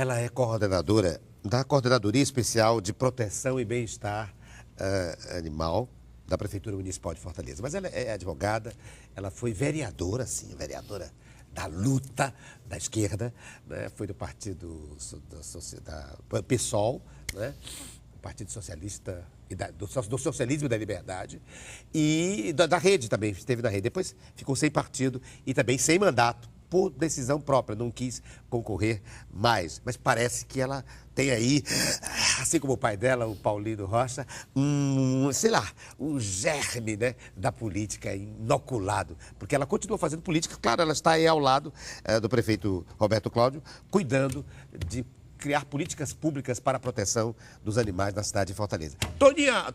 Ela é coordenadora da Coordenadoria Especial de Proteção e Bem-Estar Animal da Prefeitura Municipal de Fortaleza. Mas ela é advogada, ela foi vereadora, sim, vereadora da luta da esquerda, né? Foi do partido da PSOL, né? Partido Socialista, do Socialismo e da Liberdade, e da rede também, esteve na rede. Depois ficou sem partido e também sem mandato, por decisão própria, não quis concorrer mais. Mas parece que ela tem aí, assim como o pai dela, o Paulino Rocha, sei lá, um germe, né, da política inoculado. Porque ela continua fazendo política, claro, ela está aí ao lado do prefeito Roberto Cláudio, cuidando de criar políticas públicas para a proteção dos animais na cidade de Fortaleza.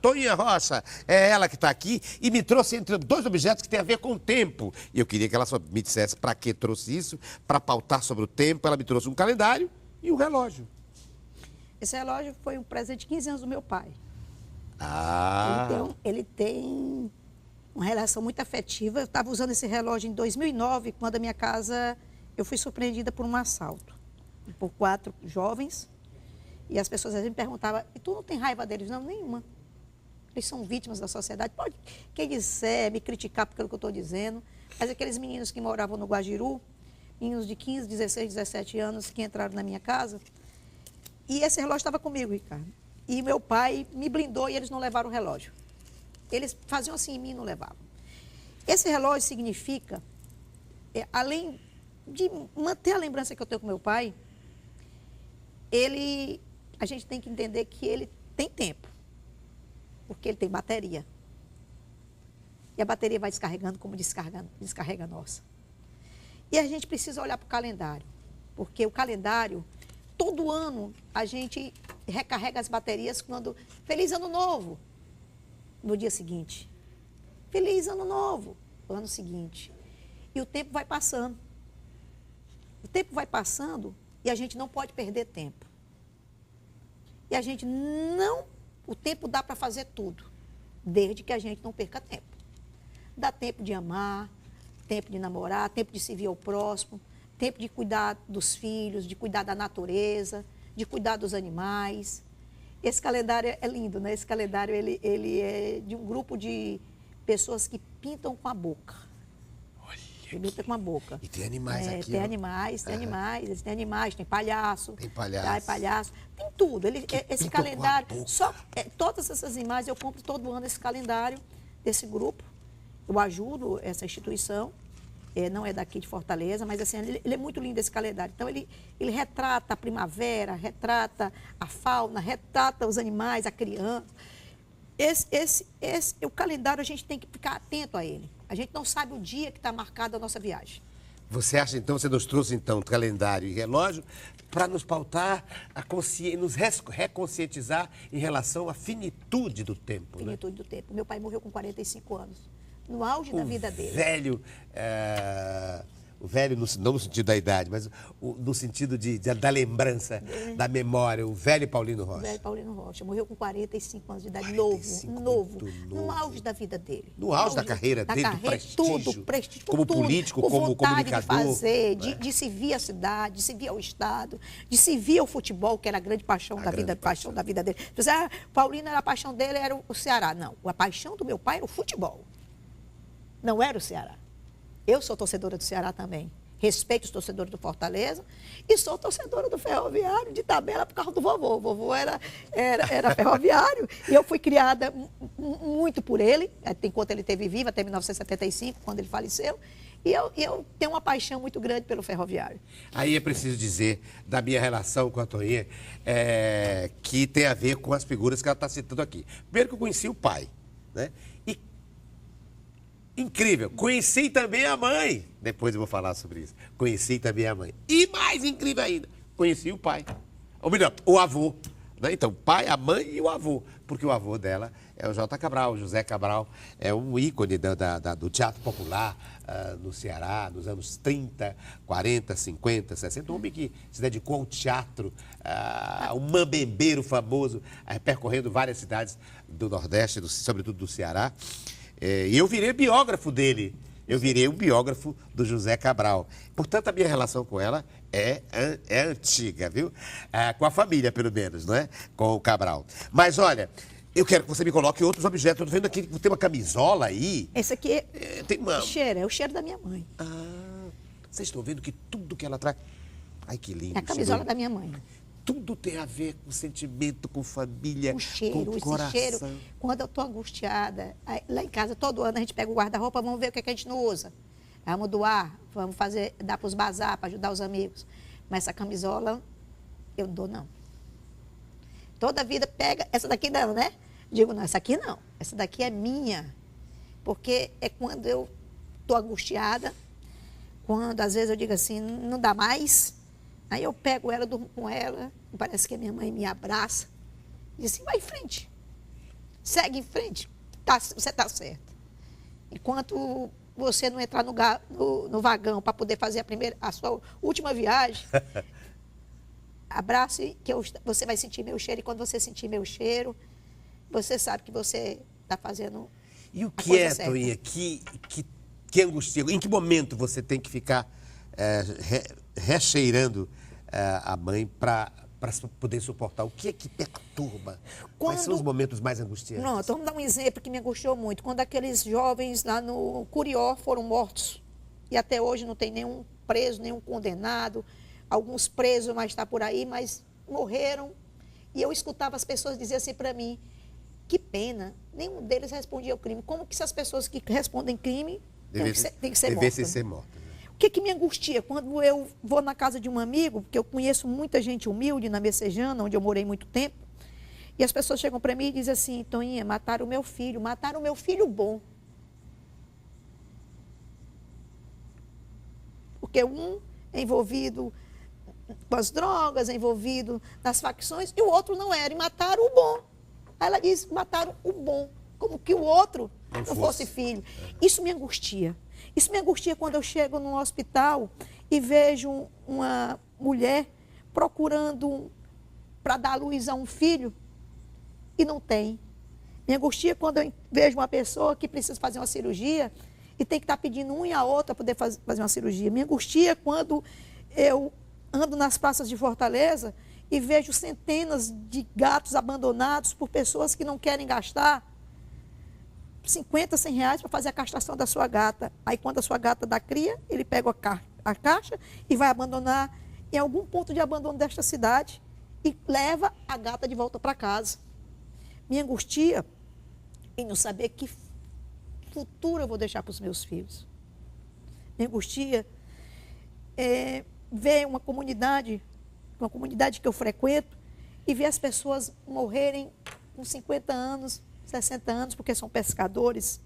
Toninha Rocha, é ela que está aqui e me trouxe entre dois objetos que têm a ver com o tempo. E eu queria que ela só me dissesse para que trouxe isso, para pautar sobre o tempo. Ela me trouxe um calendário e um relógio. Esse relógio foi um presente de 15 anos do meu pai. Ah! Ele tem uma relação muito afetiva. Eu estava usando esse relógio em 2009, quando a minha casa, eu fui surpreendida por um assalto. Por 4 jovens, e as pessoas às vezes me perguntavam, e tu não tem raiva deles? Não, nenhuma. Eles são vítimas da sociedade. Pode, quem disser, me criticar pelo que eu estou dizendo, mas aqueles meninos que moravam no Guajiru, meninos de 15, 16, 17 anos, que entraram na minha casa, e esse relógio estava comigo, Ricardo. E meu pai me blindou e eles não levaram o relógio. Eles faziam assim em mim e não levavam. Esse relógio significa, além de manter a lembrança que eu tenho com meu pai, a gente tem que entender que ele tem tempo, porque ele tem bateria. E a bateria vai descarregando como descarrega a nossa. E a gente precisa olhar para o calendário, porque o calendário, todo ano, a gente recarrega as baterias quando... Feliz Ano Novo! No dia seguinte. Feliz Ano Novo! No ano seguinte. E o tempo vai passando. O tempo vai passando e a gente não pode perder tempo. E a gente não... O tempo dá para fazer tudo, desde que a gente não perca tempo. Dá tempo de amar, tempo de namorar, tempo de servir ao próximo, tempo de cuidar dos filhos, de cuidar da natureza, de cuidar dos animais. Esse calendário é lindo, né? Esse calendário, ele é de um grupo de pessoas que pintam com a boca. Pinta com a boca. E tem animais aqui, tem ó. animais, tem animais, eles têm animais, tem palhaço. Tem palhaço. Palhaço, tem tudo. Esse calendário, todas essas imagens, eu compro todo ano esse calendário desse grupo. Eu ajudo essa instituição, não é daqui de Fortaleza, mas assim, ele é muito lindo esse calendário. Então, ele retrata a primavera, retrata a fauna, retrata os animais, a criança. O calendário, a gente tem que ficar atento a ele. A gente não sabe o dia que está marcado a nossa viagem. Você acha, então, você nos trouxe, então, calendário e relógio para nos pautar, nos reconscientizar em relação à finitude do tempo, né? Finitude do tempo. Meu pai morreu com 45 anos, no auge da vida dele. O velho, não no sentido da idade, mas no sentido da lembrança, da memória, o velho Paulino Rocha. O velho Paulino Rocha, morreu com 45 anos de idade, novo, no auge da vida dele. No auge da carreira dele, do prestígio, como político, como comunicador. De fazer, de servir a cidade, de servir ao Estado, de servir ao futebol, que era a grande paixão da vida dele. Paulino era a paixão dele, era o Ceará. Não, a paixão do meu pai era o futebol. Não era o Ceará. Eu sou torcedora do Ceará também. Respeito os torcedores do Fortaleza e sou torcedora do Ferroviário de tabela por causa do vovô. O vovô era ferroviário e eu fui criada muito por ele, enquanto ele esteve vivo, até 1975, quando ele faleceu. E eu tenho uma paixão muito grande pelo Ferroviário. Aí é preciso dizer da minha relação com a Toninha, que tem a ver com as figuras que ela está citando aqui. Primeiro que eu conheci o pai, né? Incrível. Conheci também a mãe. Depois eu vou falar sobre isso. Conheci também a mãe. E mais incrível ainda, conheci o pai. Ou melhor, o avô. Né? Então, o pai, a mãe e o avô. Porque o avô dela é o J. Cabral, José Cabral. É um ícone do teatro popular no Ceará, nos anos 30, 40, 50, 60. Um homem que se dedicou ao teatro, um mambembeiro famoso, percorrendo várias cidades do Nordeste, sobretudo do Ceará. E eu virei biógrafo dele. Eu virei um biógrafo do José Cabral. Portanto, a minha relação com ela é antiga, viu? Com a família, pelo menos, não é? Com o Cabral. Mas, olha, eu quero que você me coloque outros objetos. Eu tô vendo aqui que tem uma camisola aí. Esse aqui Tem uma... é o cheiro da minha mãe. Vocês estão vendo que tudo que ela traz... Ai, que lindo. É a camisola da minha mãe. Tudo tem a ver com sentimento, com família, O cheiro, com esse coração. cheiro. Quando eu estou angustiada, lá em casa, todo ano, a gente pega o guarda-roupa, vamos ver o que a gente não usa. Vamos doar, vamos dar para os bazar, para ajudar os amigos. Mas essa camisola, eu não dou, não. Toda vida pega, essa daqui não, né? Digo, não, essa aqui não. Essa daqui é minha. Porque é quando eu estou angustiada, quando às vezes eu digo assim, não dá mais, aí eu pego ela, durmo com ela, parece que a minha mãe me abraça, e diz assim, vai em frente, segue em frente, você está certo. Enquanto você não entrar no vagão para poder fazer a sua última viagem, abrace, que você vai sentir meu cheiro, e quando você sentir meu cheiro, você sabe que você está fazendo E o que é, Toinha, que angustia? Em que momento você tem que ficar recheirando a mãe para poder suportar? O que é que perturba? Quais são os momentos mais angustiantes? Pronto, vamos dar um exemplo que me angustiou muito. Quando aqueles jovens lá no Curió foram mortos, e até hoje não tem nenhum preso, nenhum condenado, alguns presos, mas está por aí, mas morreram. E eu escutava as pessoas dizer assim para mim, que pena, nenhum deles respondia ao crime. Como que essas pessoas que respondem crime tem que ser mortas? Ser morta. O que me angustia? Quando eu vou na casa de um amigo, porque eu conheço muita gente humilde na Messejana, onde eu morei muito tempo, e as pessoas chegam para mim e dizem assim, Toinha, mataram o meu filho bom. Porque um é envolvido com as drogas, é envolvido nas facções, e o outro não era, e mataram o bom. Aí ela diz, mataram o bom, como que o outro não fosse filho. Isso me angustia. Isso me angustia quando eu chego num hospital e vejo uma mulher procurando para dar luz a um filho e não tem. Me angustia quando eu vejo uma pessoa que precisa fazer uma cirurgia e tem que estar pedindo um e a outra para poder fazer uma cirurgia. Me angustia quando eu ando nas praças de Fortaleza e vejo centenas de gatos abandonados por pessoas que não querem gastar 50, 100 reais para fazer a castração da sua gata. Aí quando a sua gata dá cria, ele pega a caixa e vai abandonar em algum ponto de abandono desta cidade e leva a gata de volta para casa. Me angustia em não saber que futuro eu vou deixar para os meus filhos. Me angustia ver uma comunidade que eu frequento, e ver as pessoas morrerem com 50 anos, 60 anos, porque são pescadores.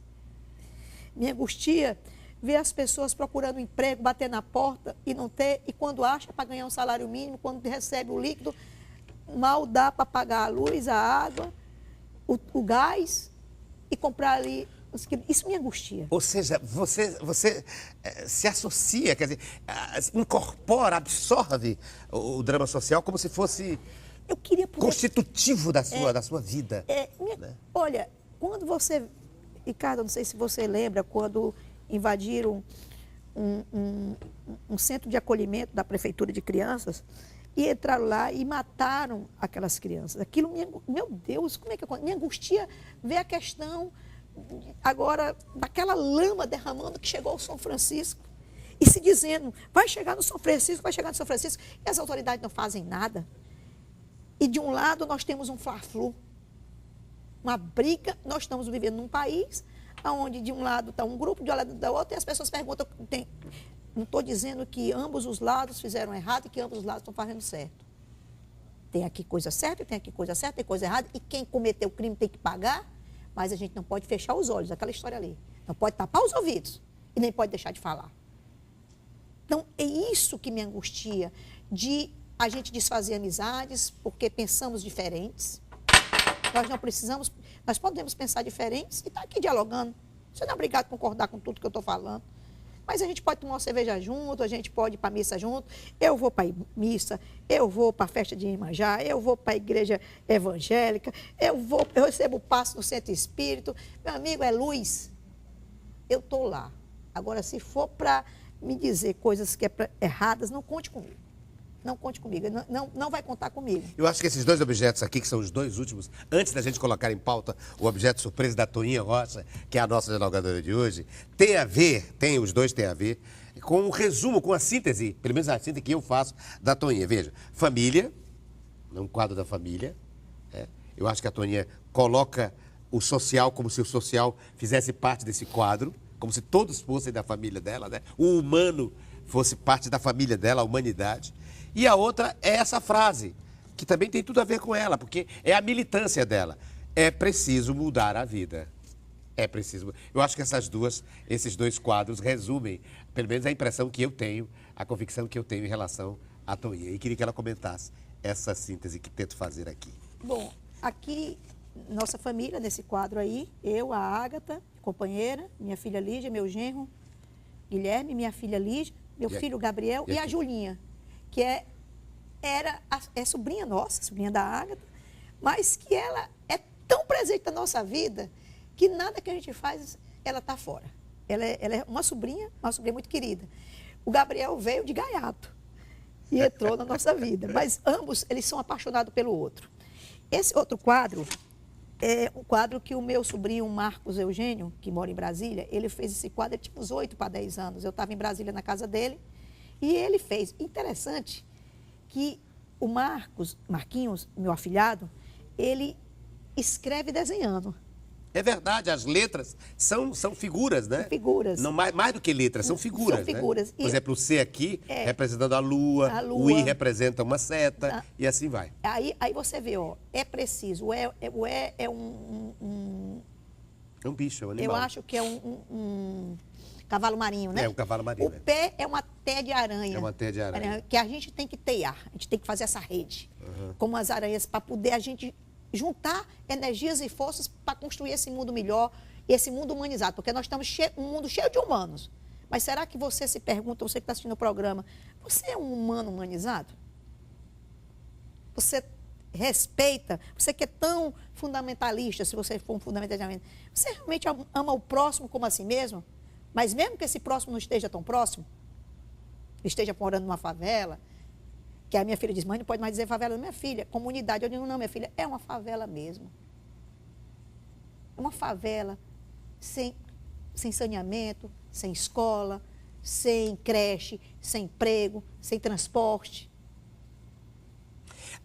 Me angustia ver as pessoas procurando emprego, bater na porta e não ter, e quando acha para ganhar um salário mínimo, quando recebe o líquido, mal dá para pagar a luz, a água, o gás e comprar ali. Isso me angustia. Ou seja, você se associa, quer dizer, incorpora, absorve o drama social como se fosse constitutivo da sua vida. Né? Olha, quando você... Ricardo, não sei se você lembra, quando invadiram um centro de acolhimento da Prefeitura de Crianças e entraram lá e mataram aquelas crianças. Aquilo, meu Deus, como é que me angustia ver a questão... Agora, daquela lama derramando que chegou ao São Francisco e se dizendo, vai chegar no São Francisco, e as autoridades não fazem nada. E de um lado nós temos um fla-flu, uma briga, nós estamos vivendo num país onde de um lado está um grupo, de um lado está outro, e as pessoas perguntam, não estou dizendo que ambos os lados fizeram errado e que ambos os lados estão fazendo certo. Tem aqui coisa certa, tem aqui coisa certa, tem coisa errada, e quem cometeu o crime tem que pagar. Mas a gente não pode fechar os olhos, aquela história ali. Não pode tapar os ouvidos e nem pode deixar de falar. Então, é isso que me angustia, de a gente desfazer amizades porque pensamos diferentes. Nós podemos pensar diferentes e estar aqui dialogando. Você não é obrigado a concordar com tudo que eu estou falando. Mas a gente pode tomar uma cerveja junto, a gente pode ir para a missa junto. Eu vou para a missa, eu vou para a festa de Iemanjá, eu vou para a igreja evangélica, eu recebo o passo no centro espírito. Meu amigo, é luz. Eu estou lá. Agora, se for para me dizer coisas que erradas, não conte comigo. Não conte comigo, não vai contar comigo. Eu acho que esses dois objetos aqui, que são os dois últimos, antes da gente colocar em pauta o objeto surpresa da Toinha Rocha, que é a nossa dialogadora de hoje, os dois têm a ver com um resumo, com a síntese, pelo menos a síntese que eu faço da Toinha. Veja, família, um quadro da família. Eu acho que a Toinha coloca o social como se o social fizesse parte desse quadro, como se todos fossem da família dela, né? O humano fosse parte da família dela, a humanidade. E a outra é essa frase, que também tem tudo a ver com ela, porque é a militância dela. É preciso mudar a vida. É preciso. Eu acho que esses dois quadros resumem, pelo menos a impressão que eu tenho, a convicção que eu tenho em relação à Toinha. E queria que ela comentasse essa síntese que tento fazer aqui. Bom, aqui, nossa família, nesse quadro aí, eu, a Ágata, companheira, minha filha Lígia, meu genro Guilherme, minha filha Lígia, meu filho Gabriel e a Julinha, que é sobrinha nossa, sobrinha da Ágata, mas que ela é tão presente na nossa vida que nada que a gente faz, ela está fora. Ela é uma sobrinha muito querida. O Gabriel veio de gaiato e entrou na nossa vida, mas ambos, eles são apaixonados pelo outro. Esse outro quadro é um quadro que o meu sobrinho Marcos Eugênio, que mora em Brasília, ele fez esse quadro, ele tinha uns 8 para 10 anos. Eu estava em Brasília na casa dele e ele fez. Interessante que o Marquinhos, meu afilhado, ele escreve desenhando. É verdade, as letras são figuras, né? São figuras. Não, mais do que letras, são figuras. São figuras. Né? Por exemplo, o C aqui representando a lua, o I representa uma seta e assim vai. Aí você vê, ó, é preciso. O E é um bicho, é um animal. Eu acho que é um cavalo marinho, né? É um cavalo marinho. O P é uma teia de aranha. É uma teia de aranha. Que a gente tem que teiar, a gente tem que fazer essa rede, como as aranhas, para poder a gente juntar energias e forças para construir esse mundo melhor e esse mundo humanizado, porque nós estamos um mundo cheio de humanos. Mas será que você se pergunta, você que está assistindo o programa, você é um humano humanizado? Você respeita, você que é tão fundamentalista, se você for um fundamentalista, você realmente ama o próximo como a si mesmo? Mas mesmo que esse próximo não esteja tão próximo, esteja morando numa favela, que a minha filha diz, mãe, não pode mais dizer favela, minha filha, comunidade. Eu digo, não, minha filha, é uma favela mesmo. É uma favela sem saneamento, sem escola, sem creche, sem emprego, sem transporte.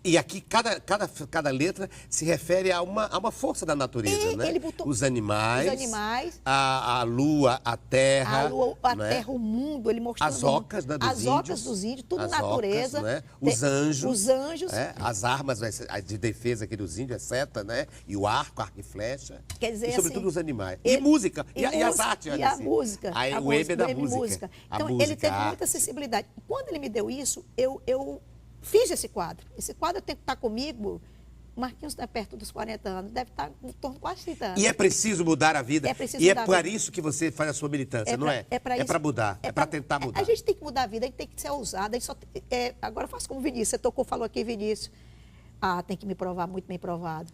E aqui cada letra se refere a uma força da natureza, né? Ele botou os animais, a lua, a terra. A lua, a né? terra, o mundo, ele mostrando. As ocas, né, dos índios. As ocas dos índios, tudo natureza. Ocas, né? Os anjos. Os anjos. As armas de defesa aqui dos índios, é seta, né? E o arco e flecha. Quer dizer, e sobretudo assim, os animais. E música. E as artes. E a música. O M é da música. Então, ele teve muita sensibilidade. Quando ele me deu isso, eu fiz esse quadro. Esse quadro tem que estar comigo. O Marquinhos está perto dos 40 anos, deve estar em torno de quase 30 anos. E é preciso mudar a vida. É preciso e mudar é para isso que você faz a sua militância, não é? É para mudar, é para tentar mudar. A gente tem que mudar a vida, a gente tem que ser ousada. Agora eu faço como Vinícius. Você falou aqui, Vinícius. Tem que me provar, muito bem provado.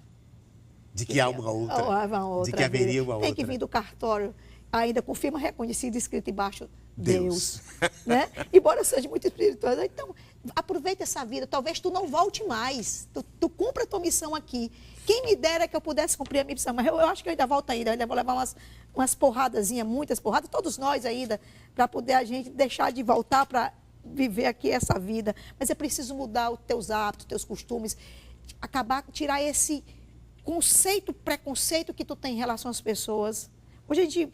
De que há uma outra. De que haveria uma outra. Tem que vir do cartório, ainda com firma reconhecida, escrito embaixo, Deus. Né? Embora seja muito espirituoso. Então, aproveita essa vida. Talvez tu não volte mais. Tu cumpra a tua missão aqui. Quem me dera que eu pudesse cumprir a minha missão. Mas eu acho que eu ainda volto ainda. Eu ainda vou levar umas porradazinhas, muitas porradas. Todos nós ainda, para poder a gente deixar de voltar para viver aqui essa vida. Mas é preciso mudar os teus hábitos, os teus costumes. Tirar esse preconceito que tu tem em relação às pessoas. Hoje a gente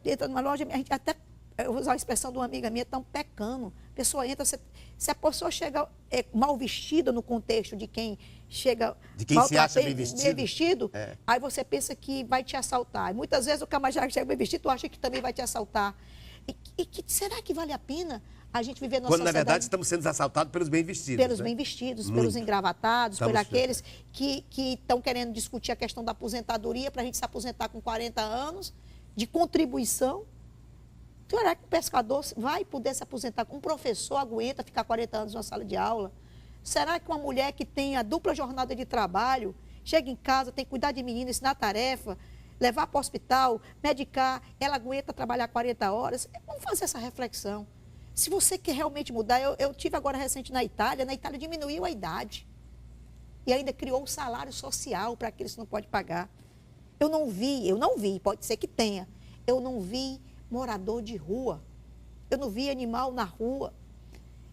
entra numa loja, a gente até, eu vou usar a expressão de uma amiga minha, estão pecando. A pessoa entra, se a pessoa chega mal vestida no contexto de quem chega... De quem se acha bem vestido. Aí você pensa que vai te assaltar. E muitas vezes o camarada chega bem vestido, tu acha que também vai te assaltar. Será que vale a pena a gente viver na sociedade? Quando, na verdade, estamos sendo assaltados pelos bem vestidos. Pelos bem vestidos, pelos engravatados, por aqueles que estão querendo discutir a questão da aposentadoria para a gente se aposentar com 40 anos de contribuição. Será que o pescador vai poder se aposentar? Um professor aguenta ficar 40 anos numa sala de aula? Será que uma mulher que tem a dupla jornada de trabalho, chega em casa, tem que cuidar de menino, ensinar tarefa, levar para o hospital, medicar, ela aguenta trabalhar 40 horas. Vamos fazer essa reflexão. Se você quer realmente mudar, eu tive agora recente na Itália diminuiu a idade. E ainda criou um salário social para aqueles que não podem pagar. Eu não vi, pode ser que tenha. Eu não vi morador de rua. Eu não vi animal na rua.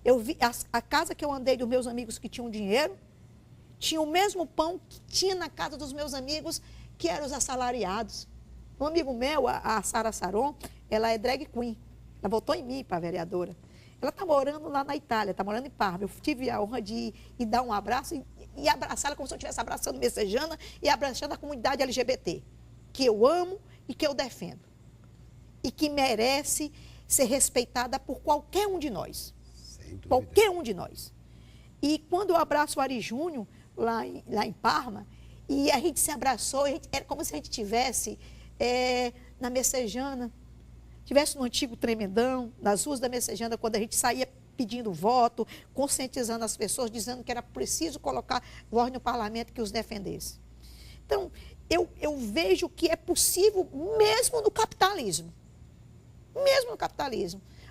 Eu vi a casa que eu andei dos meus amigos que tinham dinheiro, tinha o mesmo pão que tinha na casa dos meus amigos, que eram os assalariados. Um amigo meu, a Sara Saron, ela é drag queen. Ela votou em mim para vereadora. Ela está morando lá na Itália, está morando em Parma. Eu tive a honra de ir e dar um abraço e abraçá-la como se eu estivesse abraçando Messejana e abraçando a comunidade LGBT, que eu amo e que eu defendo. E que merece ser respeitada por qualquer um de nós. Qualquer um de nós. E quando eu abraço o Ari Júnior, lá em Parma, e a gente se abraçou, era como se a gente estivesse na Messejana, estivesse no antigo Tremendão, nas ruas da Messejana, quando a gente saía pedindo voto, conscientizando as pessoas, dizendo que era preciso colocar voz no parlamento que os defendesse. Então, eu vejo que é possível, mesmo no capitalismo,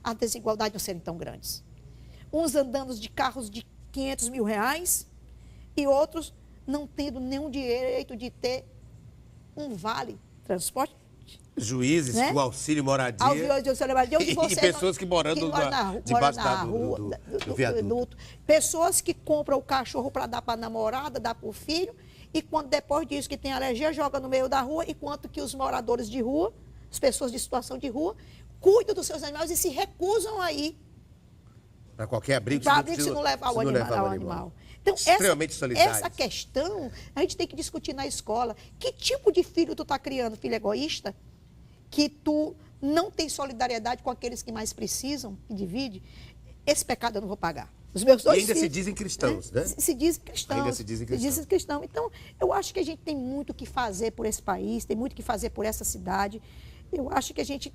as desigualdades não serem tão grandes. Uns andando de carros de 500 mil reais e outros não tendo nenhum direito de ter um vale transporte. Juízes, né? Com auxílio moradia. E pessoas que moram debaixo do viaduto. Pessoas que compram o cachorro para dar para a namorada, dar para o filho, e quando depois diz que tem alergia, joga no meio da rua, enquanto que os moradores de rua, as pessoas de situação de rua, cuidam dos seus animais e se recusam a ir. Para qualquer abrigo, se não levar o animal. Então, essa questão, a gente tem que discutir na escola. Que tipo de filho tu está criando? Filho egoísta? Que tu não tem solidariedade com aqueles que mais precisam, que divide? Esse pecado eu não vou pagar. Os meus dois filhos, se dizem cristãos, né? Se dizem cristãos. Ainda se dizem cristãos. Então, eu acho que a gente tem muito o que fazer por esse país, tem muito o que fazer por essa cidade. Eu acho que a gente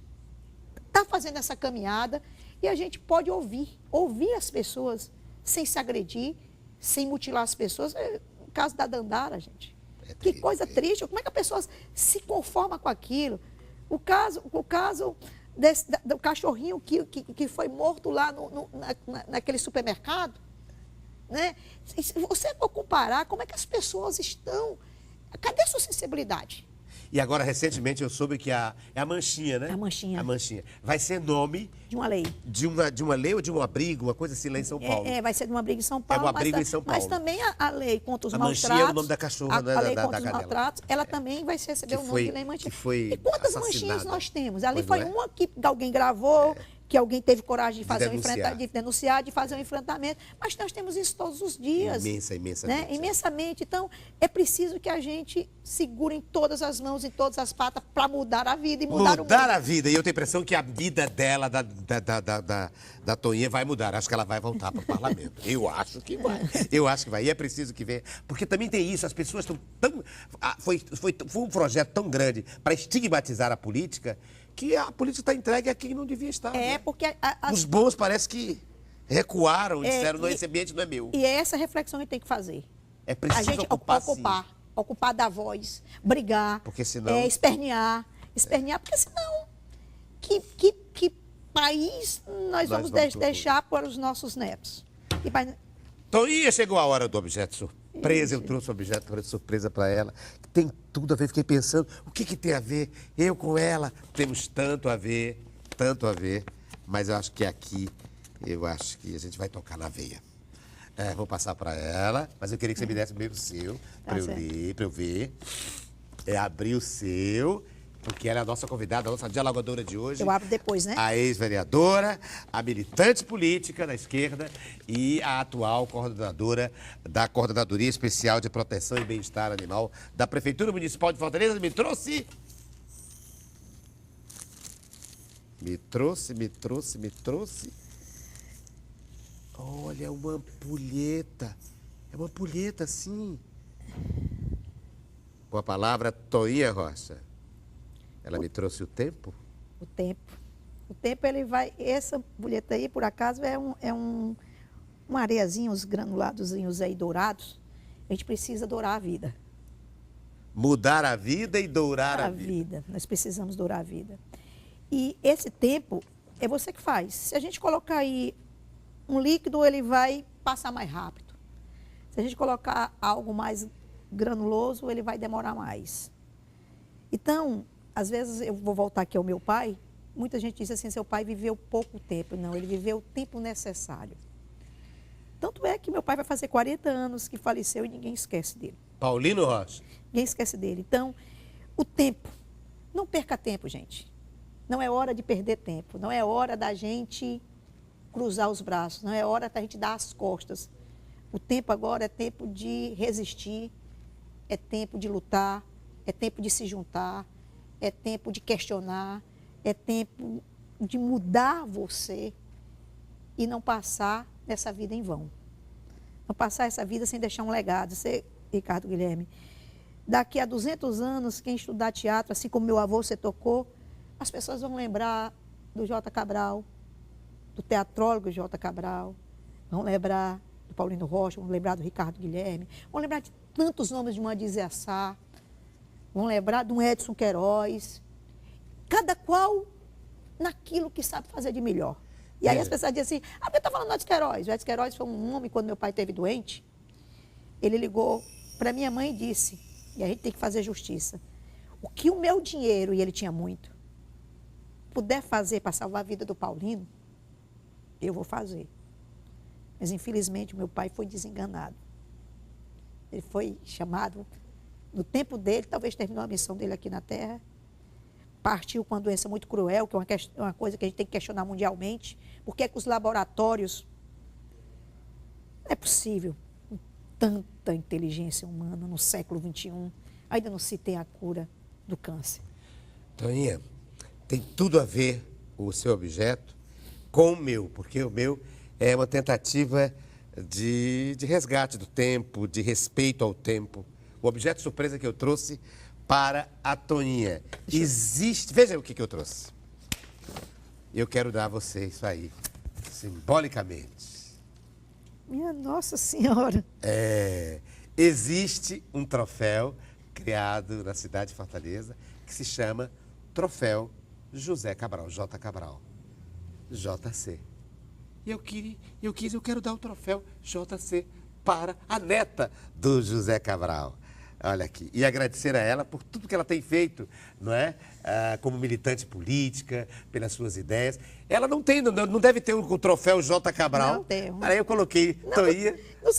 está fazendo essa caminhada e a gente pode ouvir as pessoas sem se agredir, sem mutilar as pessoas. O caso da Dandara, gente. Que coisa triste. Como é que a pessoa se conforma com aquilo? O caso do cachorrinho que foi morto lá naquele supermercado. Né? Se você for comparar, como é que as pessoas estão? Cadê a sua sensibilidade? E agora, recentemente, eu soube que é a Manchinha, né? A Manchinha. A Manchinha. Vai ser nome... De uma lei. De uma lei ou de um abrigo, uma coisa assim lá em São Paulo. Vai ser de um abrigo em São Paulo. É um abrigo em São Paulo. Mas também a lei contra os maltratos... A Manchinha é o nome da cachorra, né? A lei contra os cadela. Maltratos, ela também vai receber o nome de lei Manchinha. E quantas manchinhas nós temos? Ali foi uma que alguém gravou... que alguém teve coragem de fazer de denunciar, de fazer um enfrentamento. Mas nós temos isso todos os dias. Imensamente. Né? Imensamente. Então, é preciso que a gente segure em todas as mãos, em todas as patas, para mudar a vida e mudar o mundo. Mudar a vida. E eu tenho a impressão que a vida dela, da Toinha, vai mudar. Acho que ela vai voltar para o parlamento. Eu acho que vai. E é preciso que venha. Porque também tem isso, as pessoas estão tão... Foi um projeto tão grande para estigmatizar a política, que a política está entregue a quem não devia estar. Né? Porque... Os bons parece que recuaram e disseram, não, esse ambiente não é meu. E é essa reflexão que a gente tem que fazer. É preciso a gente ocupar da voz, brigar, porque senão... espernear, porque senão, que país nós vamos deixar para os nossos netos? Toinha, chegou a hora do objeto surpresa. Eu trouxe o objeto surpresa para ela. Tem tudo a ver, fiquei pensando, o que tem a ver? Eu com ela, temos tanto a ver, mas eu acho que aqui, a gente vai tocar na veia. Vou passar para ela, mas eu queria que você me desse primeiro o seu, para eu ver. Abrir o seu, porque ela é a nossa convidada, a nossa dialogadora de hoje. Eu abro depois, né? A ex-vereadora, a militante política da esquerda e a atual coordenadora da Coordenadoria Especial de Proteção e Bem-Estar Animal da Prefeitura Municipal de Fortaleza. Me trouxe. Olha, uma ampulheta. É uma ampulheta, sim. Com a palavra Toinha Rocha. Ela me trouxe o tempo? O tempo. O tempo, ele vai... Essa ampulheta aí, por acaso, uma areiazinha, uns granuladozinhos aí dourados. A gente precisa dourar a vida. Mudar a vida e dourar a vida. vida. Nós precisamos dourar a vida. E esse tempo é você que faz. Se a gente colocar aí um líquido, ele vai passar mais rápido. Se a gente colocar algo mais granuloso, ele vai demorar mais. Então, às vezes, eu vou voltar aqui ao meu pai, muita gente diz assim, seu pai viveu pouco tempo. Não, ele viveu o tempo necessário. Tanto é que meu pai vai fazer 40 anos que faleceu e ninguém esquece dele. Paulino Rocha. Ninguém esquece dele. Então, o tempo. Não perca tempo, gente. Não é hora de perder tempo. Não é hora da gente cruzar os braços. Não é hora da gente dar as costas. O tempo agora é tempo de resistir, é tempo de lutar, é tempo de se juntar, é tempo de questionar, é tempo de mudar você e não passar essa vida em vão. Não passar essa vida sem deixar um legado. Você, Ricardo Guilherme, daqui a 200 anos, quem estudar teatro, assim como meu avô, você tocou, as pessoas vão lembrar do J. Cabral, do teatrólogo J. Cabral, vão lembrar do Paulino Rocha, vão lembrar do Ricardo Guilherme, vão lembrar de tantos nomes de Mandir Assá, vão lembrar do Edson Queiroz, cada qual naquilo que sabe fazer de melhor. E aí as pessoas dizem assim, porque eu estou falando do Edson Queiroz. O Edson Queiroz foi um homem, quando meu pai esteve doente, ele ligou para minha mãe e disse, e a gente tem que fazer justiça, o que o meu dinheiro, e ele tinha muito, puder fazer para salvar a vida do Paulino, eu vou fazer. Mas, infelizmente, o meu pai foi desenganado. Ele foi chamado, no tempo dele, talvez terminou a missão dele aqui na Terra, partiu com uma doença muito cruel, que é uma coisa que a gente tem que questionar mundialmente. Por que é que os laboratórios... Não é possível, com tanta inteligência humana no século XXI, ainda não se tem a cura do câncer. Toninha, tem tudo a ver o seu objeto com o meu, porque o meu é uma tentativa de resgate do tempo, de respeito ao tempo. O objeto surpresa que eu trouxe para a Toninha. Existe... Veja o que eu trouxe. Eu quero dar a você isso aí, simbolicamente. Minha Nossa Senhora! Existe um troféu criado na cidade de Fortaleza que se chama Troféu José Cabral, J. Cabral. JC. E eu quero dar o troféu JC para a neta do José Cabral. Olha aqui. E agradecer a ela por tudo que ela tem feito, não é? Como militante política, pelas suas ideias. Ela não deve ter o troféu J. Cabral. Não tem. Aí eu coloquei Toninha. Não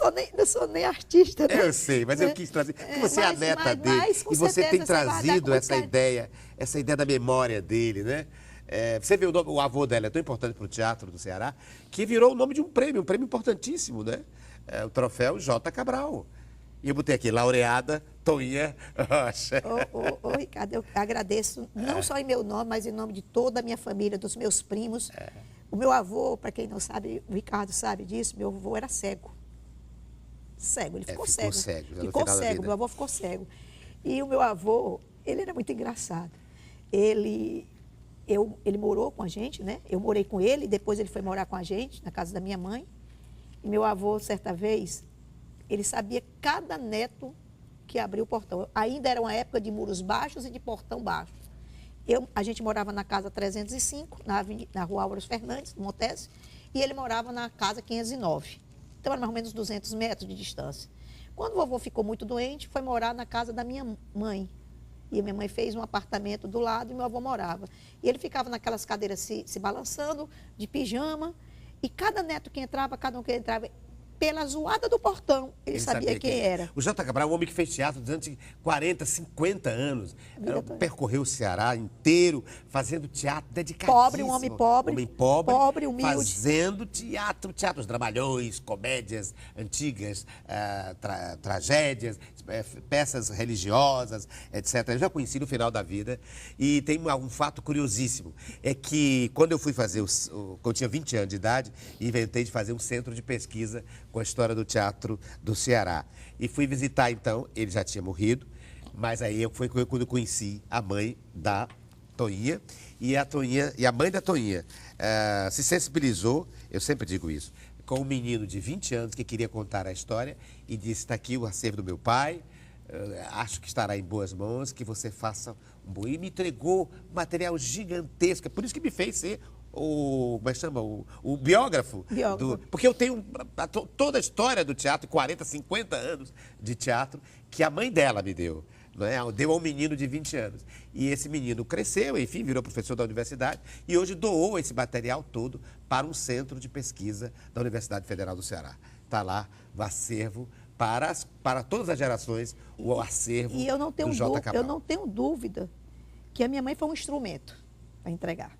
sou nem artista, né? Eu sei, mas eu quis trazer. Porque você é a neta dele. E você tem trazido essa ideia da memória dele, né? Você vê o avô dela, é tão importante para o teatro do Ceará, que virou o nome de um prêmio importantíssimo, né? O troféu J. Cabral. E eu botei aqui, laureada Toninha Rocha. Ô, Ricardo, eu agradeço, não só em meu nome, mas em nome de toda a minha família, dos meus primos. O meu avô, para quem não sabe, o Ricardo sabe disso, meu avô era cego. Cego, ele ficou cego. Ficou cego, meu avô ficou cego. E o meu avô, ele era muito engraçado. Ele morou com a gente, né? Eu morei com ele, depois ele foi morar com a gente, na casa da minha mãe. E meu avô, certa vez, ele sabia cada neto que abriu o portão. Ainda era uma época de muros baixos e de portão baixo. A gente morava na casa 305, na rua Álvares Fernandes, no Montes, e ele morava na casa 509. Então, era mais ou menos 200 metros de distância. Quando o vovô ficou muito doente, foi morar na casa da minha mãe. E a minha mãe fez um apartamento do lado e meu avô morava. E ele ficava naquelas cadeiras se balançando, de pijama, e cada neto que entrava, cada um que entrava, pela zoada do portão, ele sabia quem era. O J. Cabral é um homem que fez teatro durante 40, 50 anos. Percorreu o Ceará inteiro, fazendo teatro dedicadíssimo. Pobre, um homem pobre. Homem pobre, humilde. Fazendo teatros dramalhões, comédias antigas, tragédias, peças religiosas, etc. Eu já conheci no final da vida. E tem um fato curiosíssimo. É que quando eu fui fazer, quando eu tinha 20 anos de idade, inventei de fazer um centro de pesquisa com a história do teatro do Ceará. E fui visitar, então, ele já tinha morrido, mas aí foi quando eu conheci a mãe da Toninha, e a mãe da Toninha se sensibilizou, eu sempre digo isso, com um menino de 20 anos que queria contar a história e disse, está aqui o acervo do meu pai, acho que estará em boas mãos, que você faça um bom... E me entregou material gigantesco, é por isso que me fez ser como é que chama? O biógrafo. Porque eu tenho toda a história do teatro, 40, 50 anos de teatro, que a mãe dela me deu. Não é? Deu a um menino de 20 anos. E esse menino cresceu, enfim, virou professor da universidade e hoje doou esse material todo para um centro de pesquisa da Universidade Federal do Ceará. Está lá o acervo para todas as gerações, o acervo do J. Cabral. Eu não tenho dúvida que a minha mãe foi um instrumento para entregar.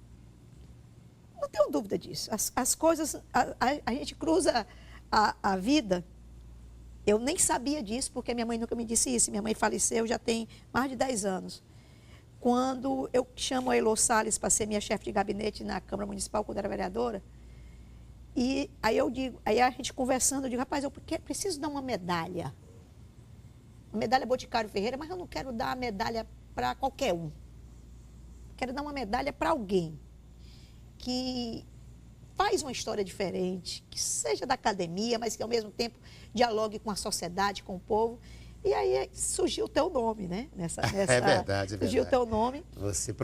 Não tenho dúvida disso. As coisas, a gente cruza a vida. Eu nem sabia disso, porque minha mãe nunca me disse isso. Minha mãe faleceu já tem mais de 10 anos. Quando eu chamo a Elô Salles para ser minha chefe de gabinete na Câmara Municipal, quando era vereadora, e aí a gente conversando, eu digo, rapaz, eu preciso dar uma medalha. Uma medalha Boticário Ferreira, mas eu não quero dar a medalha para qualquer um. Quero dar uma medalha para alguém que faz uma história diferente, que seja da academia, mas que ao mesmo tempo dialogue com a sociedade, com o povo. E aí surgiu o teu nome, né? É verdade. Surgiu o teu nome.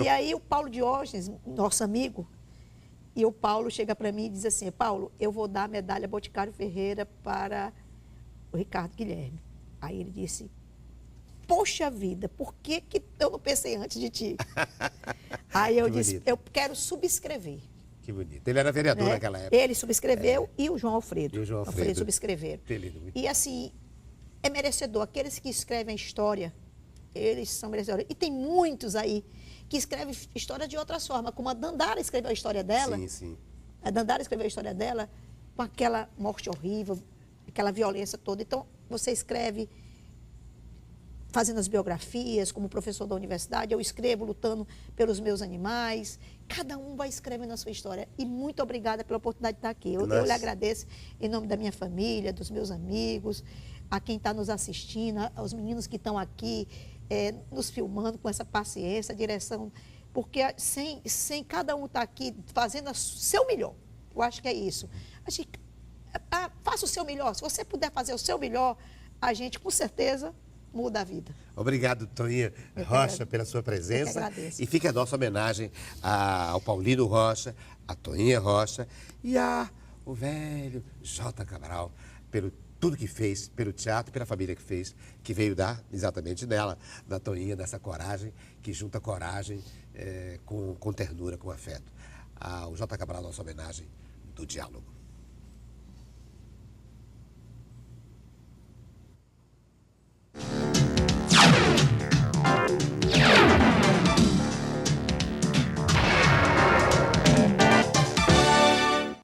E aí o Paulo Diógenes, nosso amigo, e o Paulo chega para mim e diz assim, Paulo, eu vou dar a medalha Boticário Ferreira para o Ricardo Guilherme. Aí ele disse, poxa vida, por que eu não pensei antes de ti? Aí eu disse, eu quero subscrever. Que bonito. Ele era vereador naquela época. Ele subscreveu e o João Alfredo. E o João Alfredo subscreveram. E assim, é merecedor. Aqueles que escrevem a história, eles são merecedores. E tem muitos aí que escrevem história de outras formas, como a Dandara escreveu a história dela. Sim, sim. A Dandara escreveu a história dela com aquela morte horrível, aquela violência toda. Então, você escreve fazendo as biografias, como professor da universidade, eu escrevo lutando pelos meus animais. Cada um vai escrevendo a sua história. E muito obrigada pela oportunidade de estar aqui. Eu lhe agradeço em nome da minha família, dos meus amigos, a quem está nos assistindo, aos meninos que estão aqui nos filmando com essa paciência, a direção. Porque sem cada um estar aqui fazendo o seu melhor. Eu acho que é isso. Faça o seu melhor. Se você puder fazer o seu melhor, a gente, com certeza, muda a vida. Obrigado, Toninha Rocha, pela sua presença. E fica a nossa homenagem ao Paulino Rocha, a Toninha Rocha e o velho J. Cabral, pelo tudo que fez, pelo teatro, pela família que fez, que veio dar exatamente nela, na Toninha, nessa coragem, que junta coragem com ternura, com afeto. Ao J. Cabral, nossa homenagem do diálogo.